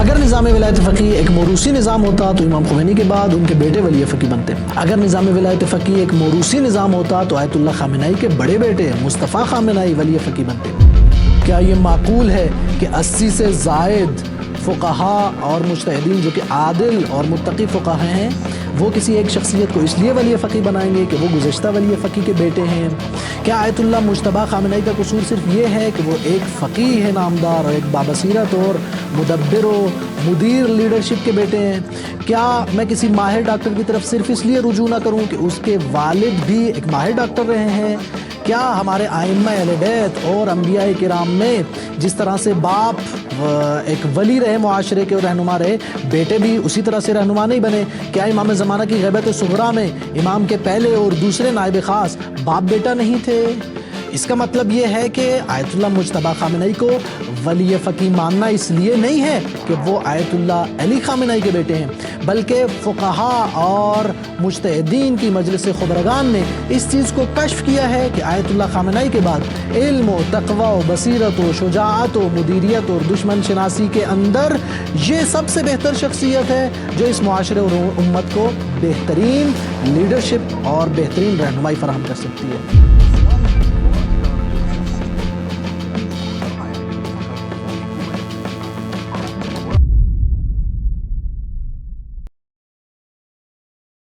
اگر نظام ولایت فقیہ ایک موروثی نظام ہوتا تو امام خمینی کے بعد ان کے بیٹے ولی فقیہ بنتے. اگر نظام ولایت فقیہ ایک موروثی نظام ہوتا تو آیت اللہ خامنہئی کے بڑے بیٹے مصطفیٰ خامنہئی ولی فقیہ بنتے. کیا یہ معقول ہے کہ 80 سے زائد فقہا اور مجتہدین جو کہ عادل اور متقی فقہا ہیں وہ کسی ایک شخصیت کو اس لیے ولی فقیہ بنائیں گے کہ وہ گزشتہ ولی فقیہ کے بیٹے ہیں؟ کیا آیت اللہ مجتبیٰ خامنہئی کا قصور صرف یہ ہے کہ وہ ایک فقیہ ہے نامدار اور ایک بابصیرت اور مدبر و مدیر لیڈرشپ کے بیٹے ہیں؟ کیا میں کسی ماہر ڈاکٹر کی طرف صرف اس لیے رجوع نہ کروں کہ اس کے والد بھی ایک ماہر ڈاکٹر رہے ہیں؟ کیا ہمارے ائمہ اہل بیت اور انبیاء کرام میں جس طرح سے باپ ایک ولی رہے معاشرے کے اور رہنما رہے، بیٹے بھی اسی طرح سے رہنما نہیں بنے؟ کیا امام زمانہ کی غیبت صغریٰ میں امام کے پہلے اور دوسرے نائب خاص باپ بیٹا نہیں تھے؟ اس کا مطلب یہ ہے کہ آیت اللہ مجتبیٰ خامنہئی کو ولی فقیہ ماننا اس لیے نہیں ہے کہ وہ آیت اللہ علی خامنہئی کے بیٹے ہیں، بلکہ فقہا اور مجتہدین کی مجلس خبرگان نے اس چیز کو کشف کیا ہے کہ آیت اللہ خامنہئی کے بعد علم و تقوی و بصیرت و شجاعت و مدیریت اور دشمن شناسی کے اندر یہ سب سے بہتر شخصیت ہے جو اس معاشرے اور امت کو بہترین لیڈرشپ اور بہترین رہنمائی فراہم کر سکتی ہے.